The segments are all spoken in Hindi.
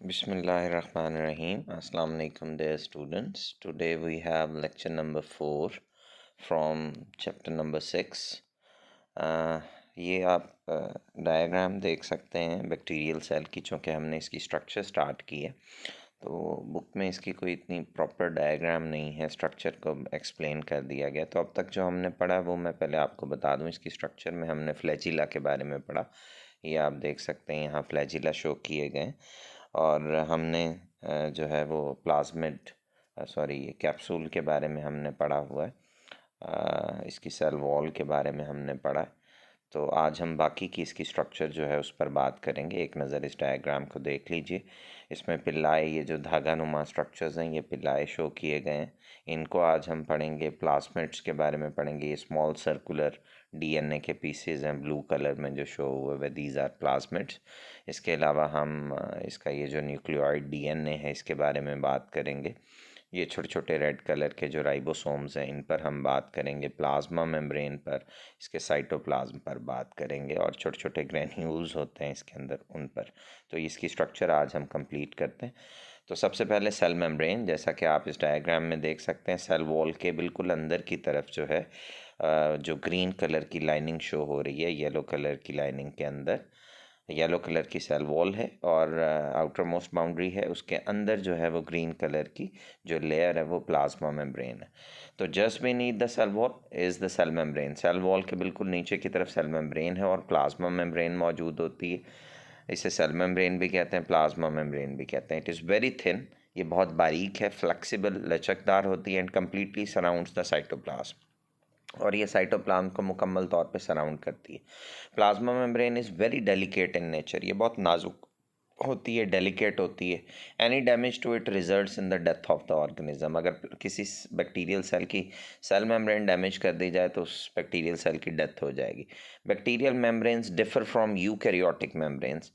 Bismillahirrahmanirrahim. Assalamu alaikum dear students. Today we have lecture number 4 from chapter number 6. ये आप डायग्राम देख सकते हैं बैक्टीरियल सेल की, चूँकि हमने इसकी स्ट्रक्चर स्टार्ट की है तो बुक में इसकी कोई इतनी प्रॉपर डायग्राम नहीं है, स्ट्रक्चर को एक्सप्लेन कर दिया गया। तो अब तक जो हमने पढ़ा वो मैं पहले आपको बता दूं। इसकी स्ट्रक्चर में हमने फ्लैजिला के बारे में पढ़ा। ये आप देख सकते हैं, यहाँ फ्लैजिला शो किए गए और हमने जो है वो प्लाज्मिड ये कैप्सूल के बारे में हमने पढ़ा हुआ है। इसकी सेल वॉल के बारे में हमने पढ़ा है। तो आज हम बाकी की इसकी स्ट्रक्चर जो है उस पर बात करेंगे। एक नज़र इस डायग्राम को देख लीजिए। इसमें पिल्लाए, ये जो धागा नुमा स्ट्रक्चर्स हैं, ये पिल्लाए शो किए गए हैं। इनको आज हम पढ़ेंगे। प्लाज्मिड्स के बारे में पढ़ेंगे। ये स्मॉल सर्कुलर डीएनए के पीसेज हैं ब्लू कलर में जो शो हुए हुए, दीज आर प्लाज्मिड्स। इसके अलावा हम इसका ये जो न्यूक्लियोइड डीएनए है इसके बारे में बात करेंगे। ये छोटे छोटे रेड कलर के जो राइबोसोम्स हैं इन पर हम बात करेंगे। प्लाज्मा मेम्ब्रेन पर, इसके साइटोप्लाज्म पर बात करेंगे और छोटे छोटे ग्रेन्यूल्स होते हैं इसके अंदर, उन पर। तो इसकी स्ट्रक्चर आज हम कंप्लीट करते हैं। तो सबसे पहले सेल मेम्ब्रेन, जैसा कि आप इस डायग्राम में देख सकते हैं, सेल वॉल के बिल्कुल अंदर की तरफ जो है जो ग्रीन कलर की लाइनिंग शो हो रही है, येलो कलर की लाइनिंग के अंदर येलो कलर की सेल वॉल है और आउटर मोस्ट बाउंड्री है, उसके अंदर जो है वो ग्रीन कलर की जो लेयर है वो प्लाज्मा मेम्ब्रेन है। तो just beneath the cell wall is the cell membrane. Cell wall के बिल्कुल नीचे की तरफ सेल मेम्ब्रेन है और प्लाज्मा मेम्ब्रेन मौजूद होती है। इसे सेल मेम्ब्रेन भी कहते हैं, प्लाज्मा मेम्ब्रेन भी कहते हैं। इट इज़ वेरी थिन, ये बहुत बारीक है, फ्लेक्सिबल, लचकदार होती है and completely surrounds the cytoplasm, और ये साइटोप्लाज्म को मुकम्मल तौर पे सराउंड करती है। Plasma membrane is very delicate in nature, ये बहुत नाजुक होती है, डेलिकेट होती है। Any damage to it results in the death of the organism. अगर किसी बैक्टीरियल सेल की सेल मेम्ब्रेन डैमेज कर दी जाए तो उस बैक्टीरियल सेल की डेथ हो जाएगी। Bacterial membranes differ from eukaryotic membranes.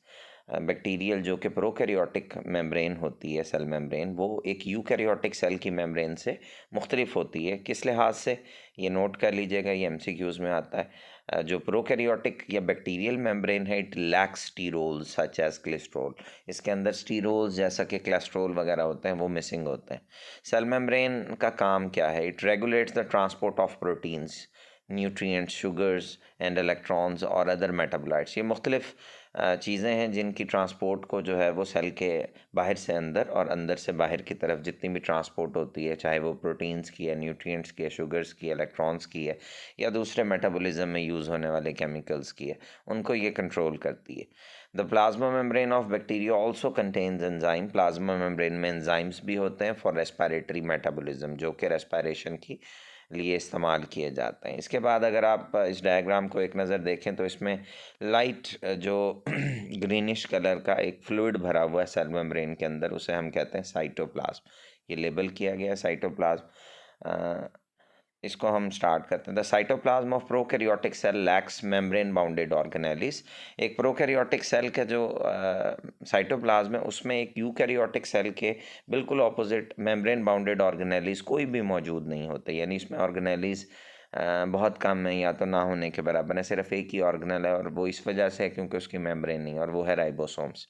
Bacterial जो कि प्रोकैरियोटिक मेम्ब्रेन होती है, सेल मेम्ब्रेन, वो एक यूकैरियोटिक सेल की मेम्ब्रेन से मुख्तलिफ होती है। किस लिहाज से, ये नोट कर लीजिएगा, ये एमसीक्यूज़ में आता है। जो प्रोकैरियोटिक या बैक्टीरियल मेम्ब्रेन है, it lacks sterols such as cholesterol. इसके अंदर स्टीरोल्स जैसा कि कोलेस्ट्रॉल वगैरह होते हैं वो मिसिंग होते हैं। सेल मेम्ब्रेन का काम क्या है? It regulates the transport of proteins, nutrients, sugars and electrons और अदर मेटाबोलाइट्स। ये मुख्तलिफ चीज़ें हैं जिनकी ट्रांसपोर्ट को जो है वो सेल के बाहर से अंदर और अंदर से बाहर की तरफ जितनी भी ट्रांसपोर्ट होती है, चाहे वो प्रोटीन्स की है, न्यूट्रिएंट्स की है, शुगर्स की, इलेक्ट्रॉन्स की है, या दूसरे मेटाबॉलिज्म में यूज़ होने वाले केमिकल्स की है, उनको ये कंट्रोल करती है। The plasma membrane of bacteria also contains enzyme. Plasma membrane में एंजाइम्स भी होते हैं फॉर रेस्पिरेटरी मेटाबॉलिज्म, जो कि रेस्पिरेशन की लिए इस्तेमाल किए जाते हैं। इसके बाद अगर आप इस डायग्राम को एक नज़र देखें तो इसमें लाइट जो ग्रीनिश कलर का एक फ्लूइड भरा हुआ है सेल मेम्ब्रेन के अंदर, उसे हम कहते हैं साइटोप्लाज्म। ये लेबल किया गया है साइटोप्लाज्म। इसको हम स्टार्ट करते हैं। The cytoplasm of prokaryotic cell lacks membrane bounded organelles. एक प्रोकैरियोटिक सेल का जो साइटोप्लाज्म है उसमें एक यूकैरियोटिक सेल के बिल्कुल ऑपोजिट मेम्ब्रेन बाउंडेड ऑर्गेनेलिस कोई भी मौजूद नहीं होते, यानी इसमें ऑर्गेनेलिस बहुत कम है या तो ना होने के बराबर है। सिर्फ एक ही ऑर्गेनेल है और वो इस वजह से है क्योंकि उसकी मेम्ब्रेन नहीं है, और वो है राइबोसोम्स।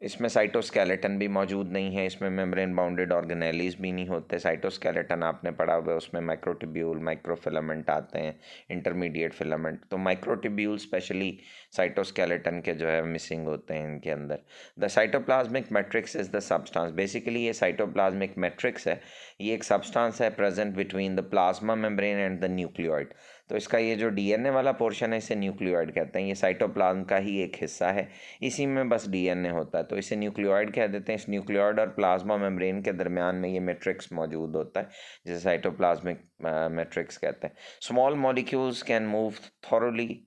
इसमें साइटोस्केलेटन भी मौजूद नहीं है, इसमें मेम्ब्रेन बाउंडेड ऑर्गेनेलिस भी नहीं होते। साइटोस्केलेटन आपने पढ़ा हुआ है, उसमें माइक्रोट्यूब्यूल, माइक्रोफिलामेंट आते हैं, इंटरमीडिएट फिलामेंट। तो माइक्रोट्यूब्यूल स्पेशली साइटोस्केलेटन के जो है मिसिंग होते हैं इनके अंदर। The cytoplasmic matrix is the substance. Basically ये साइटोप्लाज्मिक मैट्रिक्स है, ये एक सब्सटेंस है present between the plasma membrane and the nucleoid. तो इसका ये जो डीएनए वाला पोर्शन है इसे न्यूक्लियोइड कहते हैं। ये साइटोप्लाज्म का ही एक हिस्सा है, इसी में बस डीएनए होता है तो इसे न्यूक्लियोइड कह देते हैं। इस न्यूक्लियोइड और प्लाज्मा मेम्ब्रेन के दरमियान में ये मैट्रिक्स मौजूद होता है, जिसे साइटोप्लाज्मिक मैट्रिक्स कहते हैं। Small molecules can move thoroughly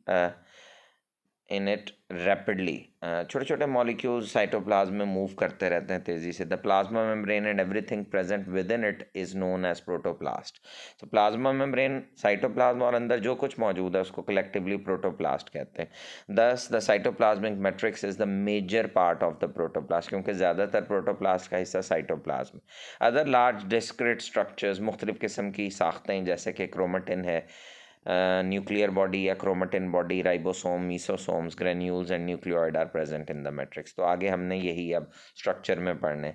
in it rapidly. छोटे छोटे मॉलिक्यूल्स साइटोप्लाज्म में मूव करते रहते हैं तेज़ी से। The plasma membrane and everything present within it is known as protoplast. तो प्लाज्मा मेम्ब्रेन, साइटोप्लाज्म और अंदर जो कुछ मौजूद है उसको कलेक्टिवली प्रोटोप्लास्ट कहते हैं। This the cytoplasmic matrix is the major part of the protoplast, क्योंकि ज़्यादातर प्रोटोप्लास्ट का हिस्सा cytoplasm. Other large discrete structures, मुख्तलिफ किस्म की साख्तें जैसे कि क्रोमेटिन है, न्यूक्लियर बॉडी या chromatin body, ribosome, mesosomes, granules and nucleoid are present in the matrix. तो आगे हमने यही अब स्ट्रक्चर में पढ़ने।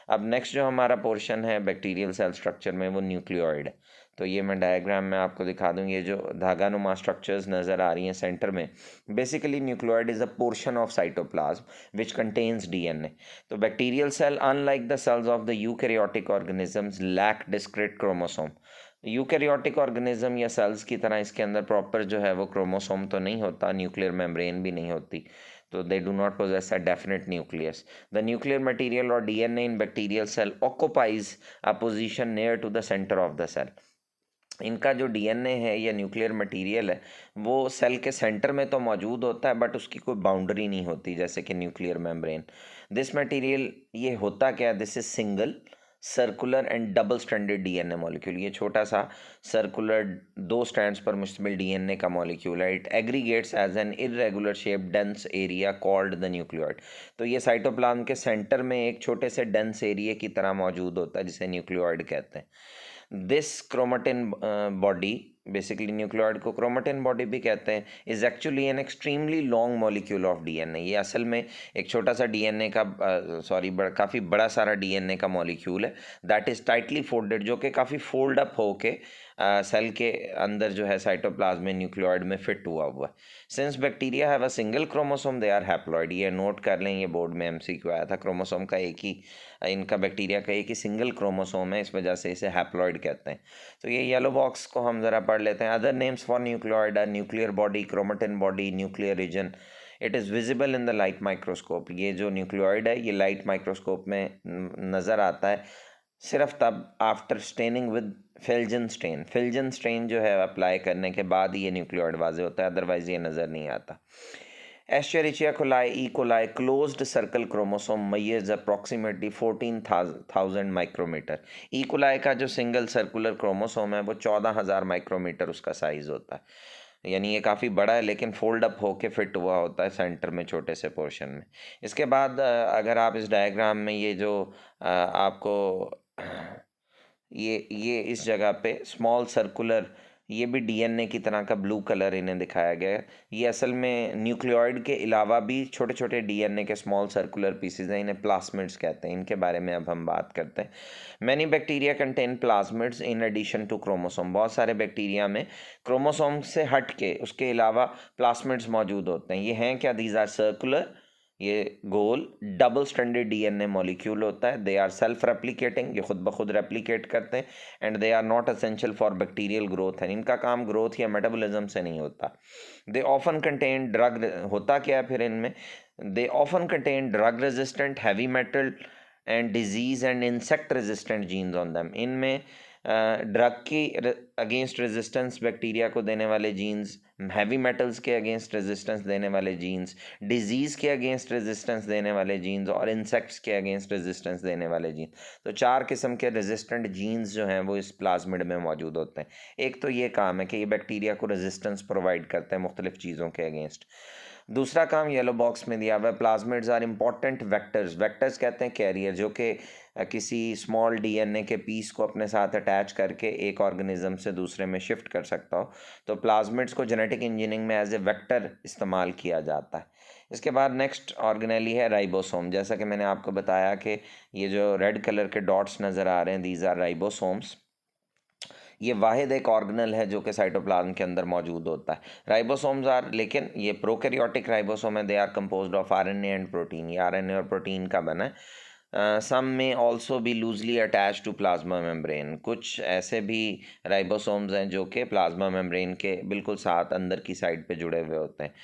अब नेक्स्ट जो हमारा पोर्शन है बैक्टीरियल सेल स्ट्रक्चर में, वो न्यूक्लियोइड। तो ये मैं डायग्राम में आपको दिखा दूँ। ये जो धागानुमा स्ट्रक्चर्स नज़र आ रही हैं सेंटर में, basically nucleoid is a portion of cytoplasm which contains DNA. तो bacterial cell unlike the cells of the eukaryotic organisms lack discrete chromosome. Eukaryotic organism या सेल्स की तरह इसके अंदर प्रॉपर जो है वो क्रोमोसोम तो नहीं होता, न्यूक्लियर मेम्ब्रेन भी नहीं होती, तो they do not possess a definite nucleus. The nuclear material or DNA in bacterial cell occupies a position near to the center of the cell. इनका जो डीएनए है या न्यूक्लियर मटेरियल है वो सेल के सेंटर में तो मौजूद होता है, बट उसकी कोई बाउंड्री नहीं होती जैसे कि न्यूक्लियर मेम्ब्रेन। दिस मटेरियल ये होता क्या है, this is single circular and double stranded DNA molecule. ये छोटा सा सर्कुलर 2 स्ट्रैंड्स पर मुश्तमिल डीएनए का मॉलिक्यूल है। It aggregates as an irregular shape dense area called the nucleoid. तो ये साइटोप्लाज्म के सेंटर में एक छोटे से डेंस एरिया की तरह मौजूद होता है जिसे न्यूक्लियोइड कहते हैं। This chromatin body, basically nucleoid को क्रोमेटिन बॉडी भी कहते हैं, is actually an extremely long molecule of DNA. ये असल में एक छोटा सा डीएनए का काफ़ी बड़ा सारा डीएनए का मॉलिक्यूल है दैट इज़ टाइटली फोल्डेड, जो कि काफ़ी फोल्ड अप होके सेल के अंदर जो है साइटोप्लाज्म में न्यूक्लियोइड में फिट हुआ हुआ है। Since bacteria have a single chromosome they are haploid. ये नोट कर लें, ये बोर्ड में एमसीक्यू आया था। क्रोमोसोम का एक ही, इनका बैक्टीरिया का एक ही सिंगल क्रोमोसोम है, इस वजह से इसे हैप्लॉइड कहते हैं। तो ये येलो बॉक्स को हम ज़रा पढ़ लेते हैं। Other names for nucleoid are nuclear body, chromatin body, nuclear region. It is visible in the light microscope. ये जो न्यूक्लियोइड है ये लाइट माइक्रोस्कोप में नज़र आता है सिर्फ तब after staining with Feulgen stain. Feulgen stain जो है अप्लाई करने के बाद ये न्यूक्लियोइड वाजे होता है, अदरवाइज ये नज़र नहीं आता। Escherichia coli, E coli closed circle chromosome measures approximately 14,000 micrometer. E coli का जो सिंगल सर्कुलर क्रोमोसोम है वो 14,000 माइक्रोमीटर उसका साइज होता है, यानी ये काफ़ी बड़ा है लेकिन फोल्ड अप होके फिट हुआ होता है सेंटर में छोटे से पोर्शन में। इसके बाद अगर आप इस डायग्राम में ये जो आपको ये इस जगह पे स्मॉल सर्कुलर, ये भी डीएनए की तरह का ब्लू कलर इन्हें दिखाया गया है। ये असल में न्यूक्लियोइड के अलावा भी छोटे छोटे डीएनए के स्मॉल सर्कुलर पीसेज हैं, इन्हें प्लाज्मिड्स कहते हैं। इनके बारे में अब हम बात करते हैं। Many bacteria contain plasmids in addition to chromosome. बहुत सारे बैक्टीरिया में क्रोमोसोम से हट के उसके अलावा प्लाज्मिड्स मौजूद होते हैं। ये हैं क्या, दीज आर सर्कुलर, ये गोल डबल स्ट्रैंडेड डीएनए मॉलिक्यूल होता है। दे आर सेल्फ रेप्लिकेटिंग, ये खुद ब खुद रेप्लिकेट करते हैं। And they are not essential for bacterial growth है, इनका काम ग्रोथ या मेटाबॉलिज्म से नहीं होता। दे ऑफन कंटेन ड्रग, होता क्या है फिर इनमें, they often contain drug resistant, heavy metal and disease and insect resistant genes on them. इनमें ड्रग की अगेंस्ट रेजिस्टेंस बैक्टीरिया को देने वाले जीन्स, हैवी मेटल्स के अगेंस्ट रेजिस्टेंस देने वाले जीन्स, डिजीज़ के अगेंस्ट रेजिस्टेंस देने वाले जीन्स और इंसेक्ट्स के अगेंस्ट रेजिस्टेंस देने वाले जीन्स। तो 4 किस्म के रेजिस्टेंट जीन्स जो हैं वो इस प्लाज्मिड में मौजूद होते हैं। एक तो ये काम है कि ये बैक्टीरिया को रेजिस्टेंस प्रोवाइड करते हैं मुख्तलिफ चीज़ों के अगेंस्ट। दूसरा काम येलो बॉक्स में दिया हुआ है, plasmids are important vectors. Vectors कहते हैं कैरियर, जो कि किसी स्मॉल डीएनए के पीस को अपने साथ अटैच करके एक ऑर्गेनिज्म से दूसरे में शिफ्ट कर सकता हो। तो प्लाज्मिड्स को जेनेटिक इंजीनियरिंग में एज ए वेक्टर इस्तेमाल किया जाता है। इसके बाद नेक्स्ट ऑर्गेनेली है राइबोसोम। जैसा कि मैंने आपको बताया कि ये जो रेड कलर के डॉट्स नज़र आ रहे हैं, दीज आर राइबोसोम्स। ये वाहिद एक ऑर्गेनल है जो कि साइटोप्लाज्म के अंदर मौजूद होता है। राइबोसोम्स आर, लेकिन ये प्रोकैरियोटिक राइबोसोम है, they are composed of RNA and protein. ये आरएनए और प्रोटीन का बना है। सम में ऑल्सो भी loosely attach to plasma membrane. कुछ ऐसे भी राइबोसोम्स हैं जो कि प्लाज्मा मेम्ब्रेन के बिल्कुल साथ अंदर की साइड पे जुड़े हुए होते हैं।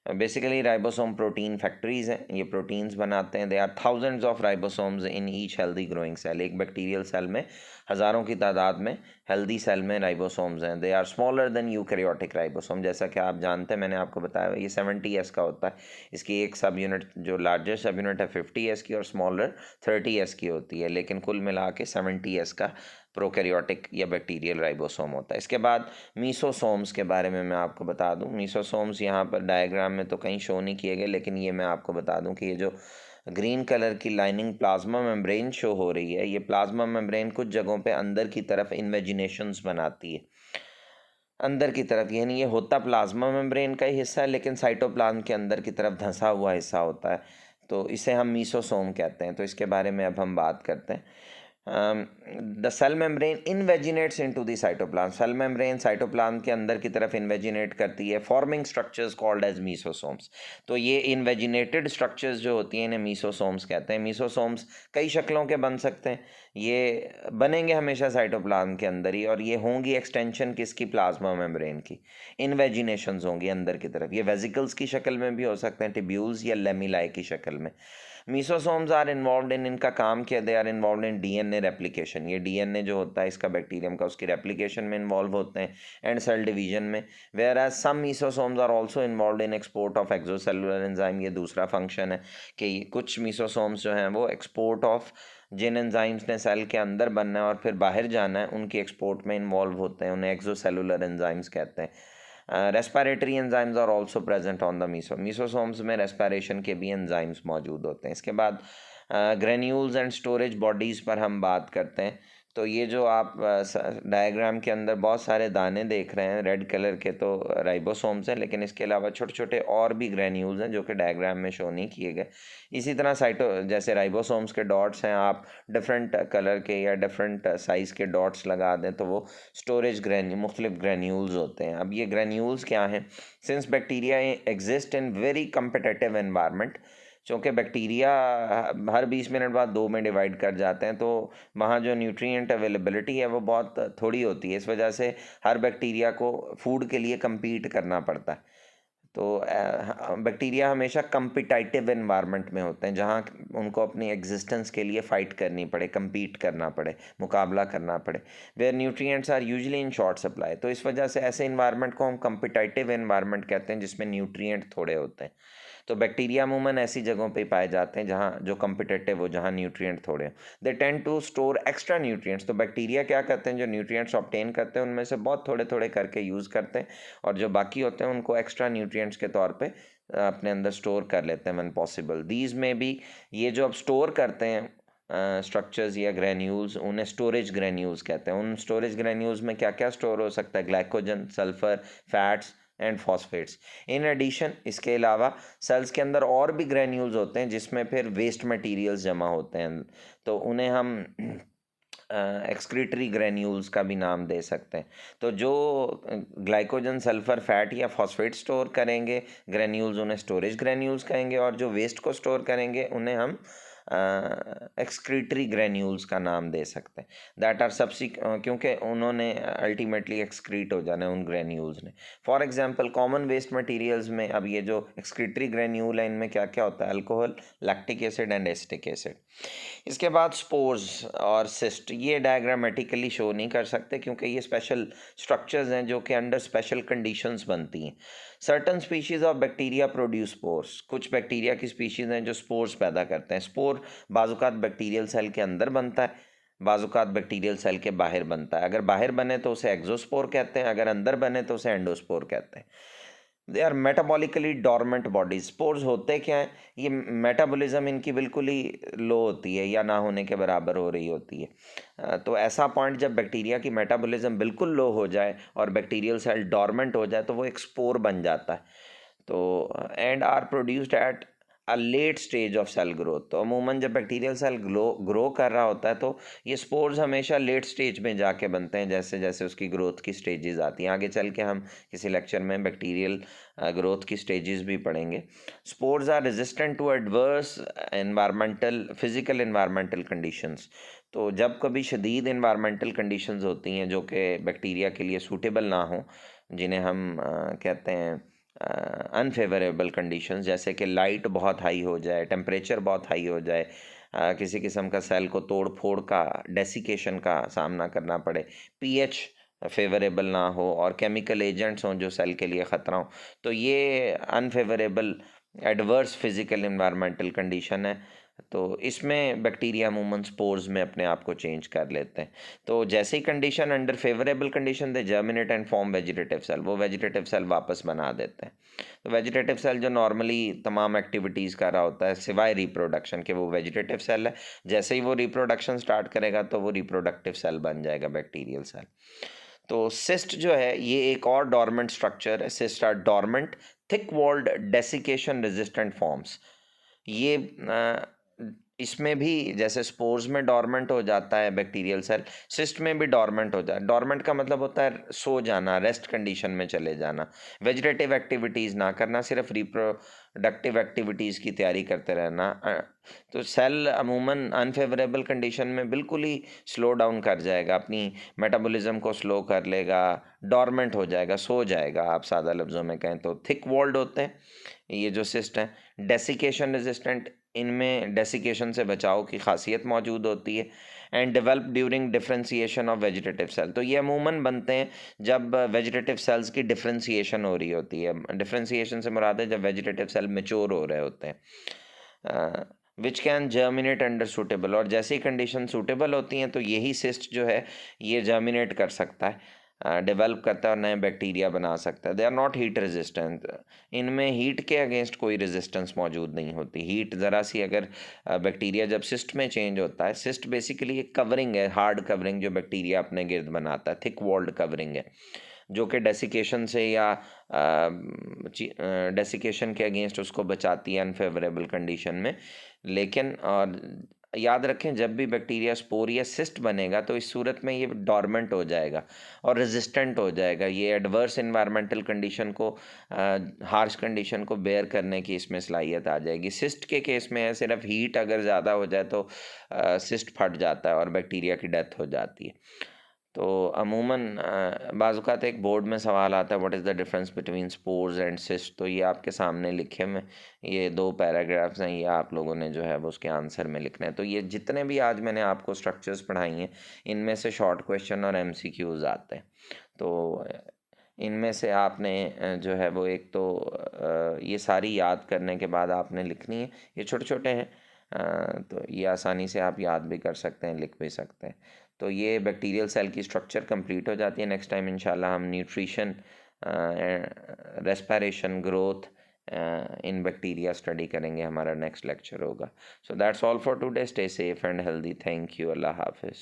बेसिकली राइबोसोम प्रोटीन फैक्ट्रीज हैं, ये प्रोटीन्स बनाते हैं। They are thousands of ribosomes in each healthy growing cell. एक बैक्टीरियल सेल में हज़ारों की तादाद में हेल्दी सेल में राइबोसोम्स हैं। They are smaller than eukaryotic ribosome. जैसा कि आप जानते हैं, मैंने आपको बताया ये 70S का होता है। इसकी एक सब यूनिट जो लार्जर सब यूनिट है 50S की और स्मॉलर 30S की होती है, लेकिन कुल मिला के 70S का प्रोकैरियोटिक या बैक्टीरियल राइबोसोम होता है। इसके बाद मीसोसोम्स के बारे में मैं आपको बता दूं। मीसोसोम्स यहाँ पर डायग्राम में तो कहीं शो नहीं किए गए, लेकिन ये मैं आपको बता दूं कि ये जो ग्रीन कलर की लाइनिंग प्लाज्मा मेम्ब्रेन शो हो रही है, ये प्लाज्मा मेम्ब्रेन कुछ जगहों पे अंदर की तरफ इन्वेजिनेशंस बनाती है। अंदर की तरफ, यानी ये होता प्लाज्मा मेम्ब्रेन का ही हिस्सा है लेकिन साइटोप्लाज्म के अंदर की तरफ धंसा हुआ हिस्सा होता है, तो इसे हम मीसोसोम कहते हैं। तो इसके बारे में अब हम बात करते हैं। The cell membrane invaginates into the cytoplasm. Cell membrane cytoplasm के अंदर की तरफ इन्वेजिनेट करती है, forming structures called as mesosomes. तो ये इन्वेजिनेटेड स्ट्रक्चर्स जो होती हैं इन्हें मीसोसोम्स कहते हैं। मीसोसोम्स कई शक्लों के बन सकते हैं, ये बनेंगे हमेशा साइटोप्लाज्म के अंदर ही, और ये होंगी एक्सटेंशन किसकी, प्लाज्मा मेम्ब्रेन की। इन्वेजिनेशंस होंगी अंदर की तरफ, ये वेजिकल्स की शक्ल में भी हो सकते हैं, टिब्यूल्स या लेमिलाई की शक्ल में। मीसोसोम्स आर इन्वॉल्व इन, इनका काम क्या, they are involve in DNA replication. ये डीएनए जो होता है इसका बैक्टीरियम का, उसकी रेप्लिकेशन में इन्वॉल्व होते हैं, एंड सेल डिवीजन में। Whereas some mesosomes are also involve in export of exocellular enzyme. ये दूसरा फंक्शन है कि कुछ मीसोसोम्स जो हैं वो एक्सपोर्ट ऑफ जिन एंजाइम्स ने सेल के अंदर बनना है और फिर बाहर जाना है, उनकी एक्सपोर्ट में इन्वॉल्व होते हैं, उन्हें एक्सोसेलुलर एंजाइम्स कहते हैं। Respiratory enzymes are also present on the mesosomes में रेस्पिरेशन के भी एंजाइम्स मौजूद होते हैं। इसके बाद ग्रेन्यूल्स एंड स्टोरेज बॉडीज़ पर हम बात करते हैं। तो ये जो आप डायग्राम के अंदर बहुत सारे दाने देख रहे हैं रेड कलर के, तो राइबोसोम्स हैं, लेकिन इसके अलावा छोटे छोटे और भी ग्रेन्यूल्स हैं जो कि डायग्राम में शो नहीं किए गए। इसी तरह जैसे राइबोसोम्स के डॉट्स हैं, आप डिफरेंट कलर के या डिफरेंट साइज़ के डॉट्स लगा दें तो वो स्टोरेज मुख्तलिफ ग्रेन्यूल्स होते हैं। अब ये ग्रेन्यूल्स क्या हैं? Since bacteria exist in very competitive environment, चूँकि बैक्टीरिया हर 20 मिनट बाद दो में डिवाइड कर जाते हैं, तो वहाँ जो न्यूट्रिएंट अवेलेबिलिटी है वो बहुत थोड़ी होती है। इस वजह से हर बैक्टीरिया को फूड के लिए compete करना पड़ता है। तो बैक्टीरिया हमेशा कम्पिटाइटिव एनवायरनमेंट में होते हैं, जहाँ उनको अपनी एग्जिस्टेंस के लिए फ़ाइट करनी पड़े, compete करना पड़े, मुकाबला करना पड़े। Where nutrients are usually in short supply. तो इस वजह से ऐसे इन्वायरमेंट को हम कम्पिटाइटिव एनवायरमेंट कहते हैं जिसमें न्यूट्रिएंट थोड़े होते हैं। तो बैक्टीरिया अमूमन ऐसी जगहों पे पाए जाते हैं जहाँ जो कम्पिटेटिव हो, जहाँ न्यूट्रिएंट थोड़े हो। They tend to store extra nutrients. तो बैक्टीरिया क्या करते हैं, जो न्यूट्रिएंट्स ऑब्टेन करते हैं उनमें से बहुत थोड़े थोड़े करके यूज़ करते हैं, और जो बाकी होते हैं उनको एक्स्ट्रा न्यूट्रिएंट्स के तौर पे अपने अंदर स्टोर कर लेते हैं व्हेन पॉसिबल। दीज में भी ये जो अब स्टोर करते हैं स्ट्रक्चर्स या ग्रेन्यूल्स, उन्हें स्टोरेज ग्रेन्यूल्स कहते हैं। उन स्टोरेज ग्रेन्यूल्स में क्या क्या स्टोर हो सकता है? Glycogen, sulphur, fats and phosphates. In addition, इसके अलावा सेल्स के अंदर और भी ग्रेन्यूल्स होते हैं जिसमें फिर वेस्ट मटेरियल्स जमा होते हैं, तो उन्हें हम एक्सक्रीटरी ग्रेन्यूल्स का भी नाम दे सकते हैं। तो जो ग्लाइकोजन, सल्फर, फैट या फॉस्फेट स्टोर करेंगे ग्रेन्यूल्स, उन्हें स्टोरेज ग्रेन्यूल्स कहेंगे, और जो वेस्ट को स्टोर करेंगे उन्हें हम एक्सक्रीटरी ग्रेन्यूल्स का नाम दे सकते हैं। दैट आर क्योंकि उन्होंने अल्टीमेटली एक्सक्रीट हो जाना है उन ग्रेन्यूल्स ने। For example common waste materials में, अब ये जो एक्सक्रीटरी ग्रेन्यूल है इनमें क्या क्या होता है? Alcohol, lactic acid and acetic acid. इसके बाद स्पोर्स और सिस्ट, ये डायग्रामेटिकली शो नहीं कर सकते क्योंकि ये स्पेशल स्ट्रक्चर्स हैं जो कि अंडर स्पेशल कंडीशंस बनती हैं। Certain species of bacteria produce spores. कुछ बैक्टीरिया की स्पीशीज़ हैं जो स्पोर्स पैदा करते हैं। स्पोर बाजुकात बैक्टीरियल सेल के अंदर बनता है, बाजुकात बैक्टीरियल सेल के बाहर बनता है। अगर बाहर बने तो उसे एक्सोस्पोर कहते हैं, अगर अंदर बने तो उसे एंडोस्पोर कहते हैं। They are metabolically dormant bodies. Spores होते क्या हैं? ये मेटाबॉलिज्म इनकी बिल्कुल ही लो होती है या ना होने के बराबर हो रही होती है। तो ऐसा पॉइंट जब बैक्टीरिया की मेटाबॉलिज्म बिल्कुल लो हो जाए और बैक्टीरियल सेल डॉर्मेंट हो जाए तो वो एक स्पोर बन जाता है। तो and are produced at a late stage of cell growth. तो अमूमन जब बैक्टीरियल सेल ग्रो कर रहा होता है तो ये स्पोर्स हमेशा लेट स्टेज में जाके बनते हैं, जैसे जैसे उसकी ग्रोथ की स्टेजेस आती हैं। आगे चल के हम किसी लेक्चर में बैक्टीरियल ग्रोथ की स्टेजेस भी पढ़ेंगे। Spores are resistant to adverse physical environmental conditions. तो जब कभी शदीद एनवायरमेंटल कंडीशंस होती हैं जो कि बैक्टीरिया के लिए सूटेबल ना हो, जिन्हें हम कहते हैं अनफेवरेबल कंडीशंस, जैसे कि लाइट बहुत हाई हो जाए, टेम्परेचर बहुत हाई हो जाए, किसी किस्म का सेल को तोड़ फोड़ का, डेसिकेशन का सामना करना पड़े, पीएच फेवरेबल ना हो और केमिकल एजेंट्स हों जो सेल के लिए ख़तरा हो, तो ये unfavourable adverse physical environmental condition है। तो इसमें बैक्टीरिया अमूमन स्पोर्स में अपने आप को चेंज कर लेते हैं। तो जैसे ही condition under favourable condition they germinate and form vegetative cell, वो वेजिटेटिव सेल वापस बना देते हैं। तो वेजिटेटिव सेल जो नॉर्मली तमाम एक्टिविटीज़ कर रहा होता है सिवाय रिप्रोडक्शन के, वो वेजिटेटिव सेल है। जैसे ही वो रिप्रोडक्शन स्टार्ट करेगा तो वो रिप्रोडक्टिव सेल बन जाएगा बैक्टीरियल सेल। तो सिस्ट जो है ये एक और डॉर्मेंट स्ट्रक्चर है। Cyst are dormant thick walled desiccation resistant forms. ये इसमें भी जैसे स्पोर्स में डॉर्मेंट हो जाता है बैक्टीरियल सेल, सिस्ट में भी डॉर्मेंट हो जाता है। डॉर्मेंट का मतलब होता है सो जाना, रेस्ट कंडीशन में चले जाना, वेजिटेटिव एक्टिविटीज़ ना करना, सिर्फ रिप्रोडक्टिव एक्टिविटीज़ की तैयारी करते रहना। तो सेल अमूमन अनफेवरेबल कंडीशन में बिल्कुल ही स्लो डाउन कर जाएगा, अपनी मेटाबॉलिज्म को स्लो कर लेगा, डॉर्मेंट हो जाएगा, सो जाएगा आप सादा लफ्ज़ों में कहें तो। थिक वॉल्ड होते हैं ये जो सिस्ट हैं। डेसिकेशन रेजिस्टेंट, इनमें डेसिकेशन से बचाव की खासियत मौजूद होती है। And develop during differentiation of vegetative cell, तो ये अमूमन बनते हैं जब वेजिटेटिव सेल्स की डिफ्रेंसिएशन हो रही होती है। डिफ्रेंसिएशन से मुराद है जब वेजिटेटिव सेल मेच्योर हो रहे होते हैं। Which can germinate under suitable, और जैसी कंडीशन सूटेबल होती हैं तो यही सिस्ट जो है ये जर्मिनेट कर सकता है, डेवलप करता है और नए बैक्टीरिया बना सकता है। They are not heat resistant, इनमें हीट के अगेंस्ट कोई रेजिस्टेंस मौजूद नहीं होती। हीट ज़रा सी अगर बैक्टीरिया जब सिस्ट में चेंज होता है, सिस्ट बेसिकली एक कवरिंग है, हार्ड कवरिंग जो बैक्टीरिया अपने गिर्द बनाता है, थिक वॉल्ड कवरिंग है, जो कि डेसिकेशन से या डेसिकेशन के अगेंस्ट उसको बचाती है अनफेवरेबल कंडीशन में। लेकिन और याद रखें जब भी बैक्टीरिया स्पोर या सिस्ट बनेगा तो इस सूरत में ये डॉर्मेंट हो जाएगा और रेजिस्टेंट हो जाएगा। ये एडवर्स इन्वायरमेंटल कंडीशन को, हार्श कंडीशन को बेयर करने की इसमें सलाहियत आ जाएगी। सिस्ट के केस में है सिर्फ हीट अगर ज़्यादा हो जाए तो सिस्ट फट जाता है और बैक्टीरिया की डेथ हो जाती है। तो अमूमन बाज़ात एक बोर्ड में सवाल आता है what is the difference between spores and cyst, तो ये आपके सामने लिखे में ये 2 पैराग्राफ्स हैं, ये आप लोगों ने जो है वो उसके आंसर में लिखना है। तो ये जितने भी आज मैंने आपको स्ट्रक्चर्स पढ़ाई हैं इनमें से शॉर्ट क्वेश्चन और एमसीक्यूज़ आते हैं। तो इनमें से आपने जो है वो एक तो ये सारी याद करने के बाद आपने लिखनी है। ये छोटे छोटे हैं तो ये आसानी से आप याद भी कर सकते हैं, लिख भी सकते हैं। तो ये बैक्टीरियल सेल की स्ट्रक्चर कंप्लीट हो जाती है। नेक्स्ट टाइम इंशाल्लाह हम nutrition, respiration, growth in bacteria study करेंगे, हमारा नेक्स्ट लेक्चर होगा। So that's all for today. Stay safe and healthy. Thank you. अल्लाह हाफिज़।